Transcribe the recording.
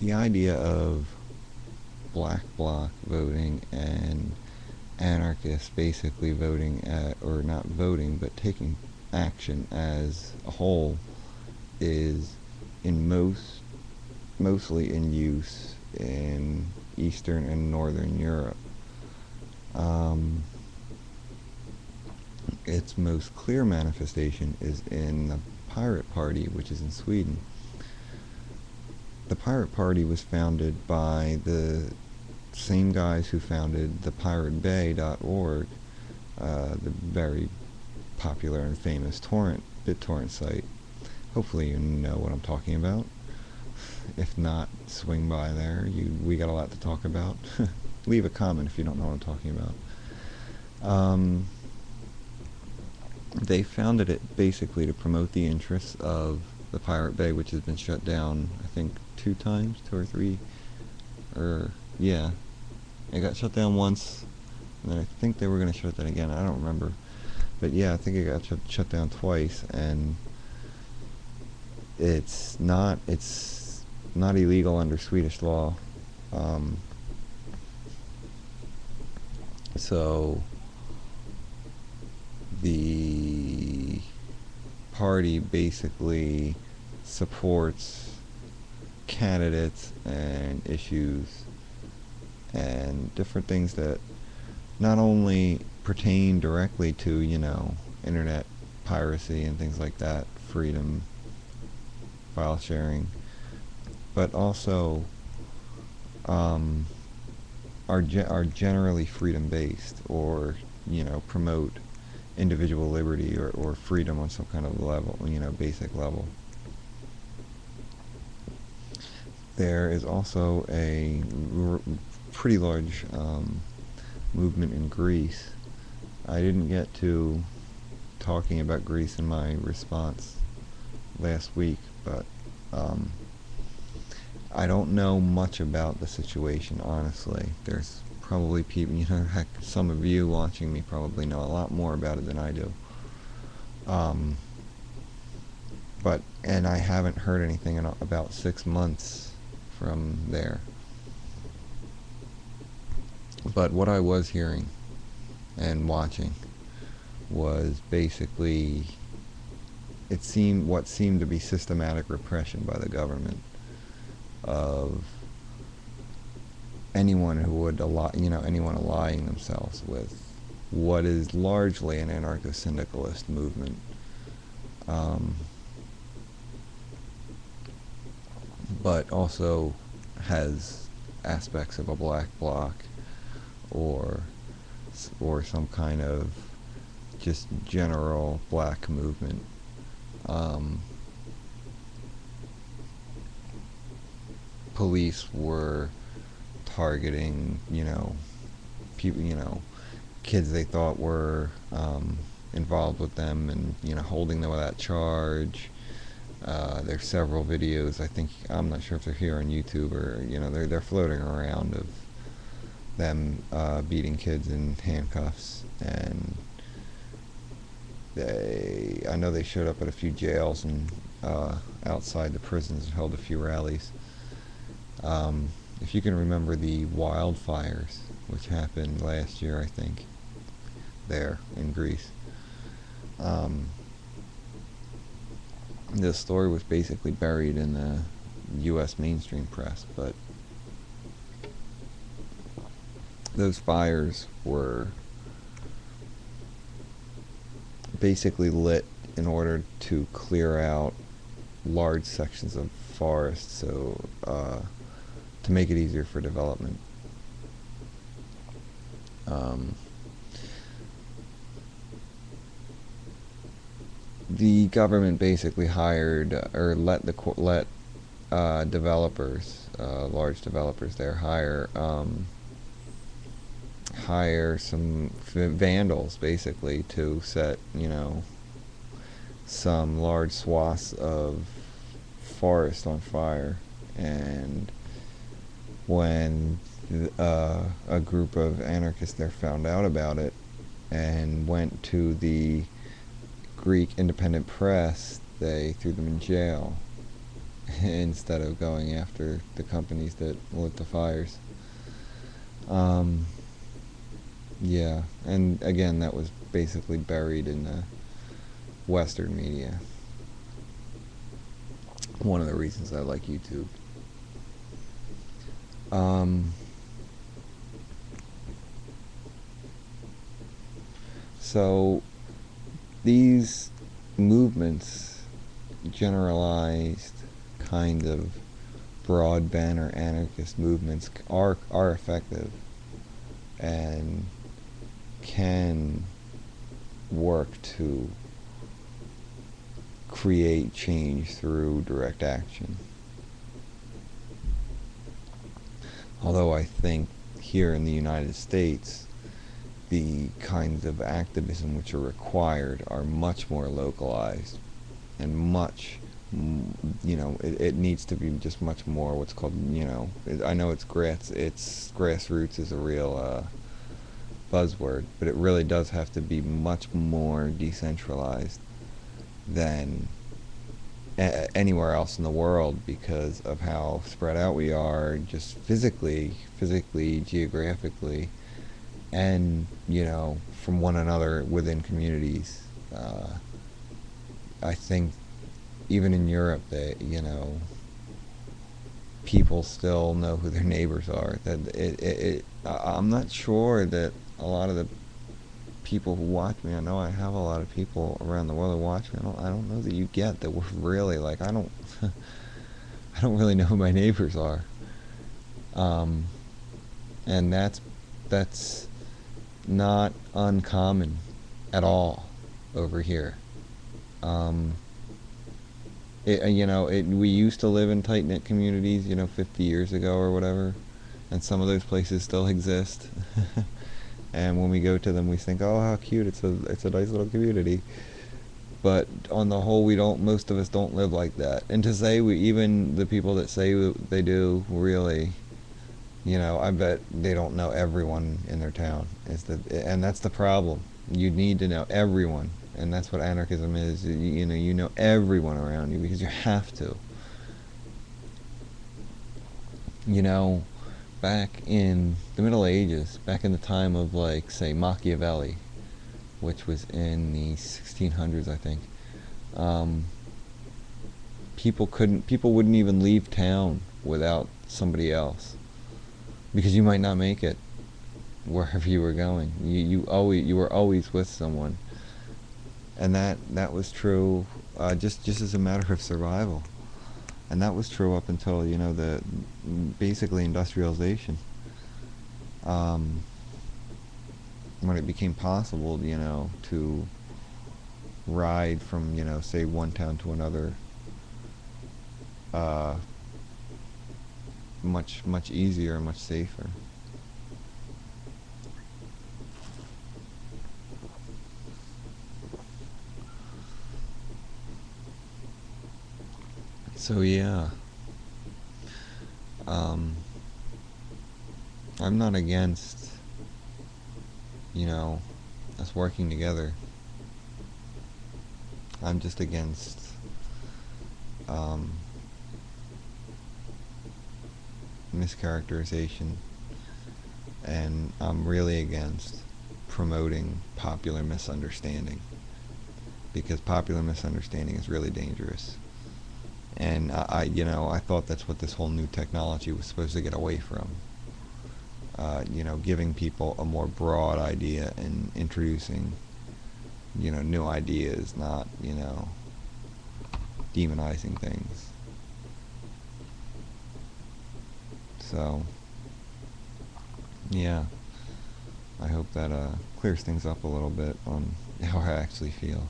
The idea of black bloc voting and anarchists basically voting at, or not voting, but taking action as a whole is in mostly in use in Eastern and Northern Europe. Um, its most clear manifestation is in the Pirate Party, which is in Sweden. The Pirate Party was founded by the same guys who founded the piratebay.org, the very popular and famous BitTorrent site. Hopefully you know what I'm talking about. If not, swing by there. We got a lot to talk about. Leave a comment if you don't know what I'm talking about. They founded it basically to promote the interests of the Pirate Bay, which has been shut down, I think, 2 times, 2 or 3, or yeah, it got shut down once, and then I think they were going to shut that again. I don't remember, but yeah, I think it got shut down twice, and it's not illegal under Swedish law. So the party basically supports candidates and issues and different things that not only pertain directly to, internet piracy and things like that, freedom, file sharing, but also are generally freedom based, or promote individual liberty or freedom on some kind of level, basic level. There is also a pretty large movement in Greece. I didn't get to talking about Greece in my response last week, but I don't know much about the situation, honestly. There's probably people, heck, some of you watching me probably know a lot more about it than I do. And I haven't heard anything in about 6 months from there. But what I was hearing and watching was basically what seemed to be systematic repression by the government of anyone who would anyone allying themselves with what is largely an anarcho-syndicalist movement. But also has aspects of a black bloc or some kind of just general black movement. Police were targeting, people, kids they thought were involved with them, and holding them without charge. There's several videos. I'm not sure if they're here on YouTube or they're floating around of them beating kids in handcuffs, and I know they showed up at a few jails and outside the prisons and held a few rallies. If you can remember the wildfires, which happened last year, I think, there in Greece. This story was basically buried in the U.S. mainstream press, but those fires were basically lit in order to clear out large sections of forest, so to make it easier for development. The government basically hired or let developers, large developers there, hire some vandals basically to set some large swaths of forest on fire. And when a group of anarchists there found out about it and went to the Greek independent press, they threw them in jail. instead of going after the companies that lit the fires. Um, yeah, and again, that was basically buried in the Western media. One of the reasons I like YouTube. Um, so these movements, generalized kind of broad banner anarchist movements, are effective and can work to create change through direct action. Although I think here in the United States, the kinds of activism which are required are much more localized and much, it needs to be just much more what's called, I know it's grassroots is a real buzzword, but it really does have to be much more decentralized than anywhere else in the world because of how spread out we are, just physically, geographically, and from one another within communities. I think even in Europe, people still know who their neighbors are. I'm not sure that a lot of the people who watch me, I know I have a lot of people around the world who watch me. I don't know that you get that we're really like I don't I don't really know who my neighbors are. Um, and that's not uncommon at all over here. Um, we used to live in tight knit communities, 50 years ago or whatever, and some of those places still exist. And when we go to them, we think, oh, how cute! It's a nice little community. But on the whole, we don't. Most of us don't live like that. And to say even the people that say they do, really, I bet they don't know everyone in their town. And that's the problem. You need to know everyone, and that's what anarchism is. You know everyone around you because you have to. You know, back in the Middle Ages, back in the time of like say Machiavelli, which was in the 1600s, I think. Um, people wouldn't even leave town without somebody else because you might not make it wherever you were going. You were always with someone, and that was true just as a matter of survival, and that was true up until the basically industrialization. Um, when it became possible, to ride from say one town to another uh, much easier and much safer. So yeah, um, I'm not against us working together. I'm just against um, mischaracterization, and I'm really against promoting popular misunderstanding because popular misunderstanding is really dangerous. And I thought that's what this whole new technology was supposed to get away from. Giving people a more broad idea and introducing, new ideas, not, demonizing things. So, yeah, I hope that clears things up a little bit on how I actually feel.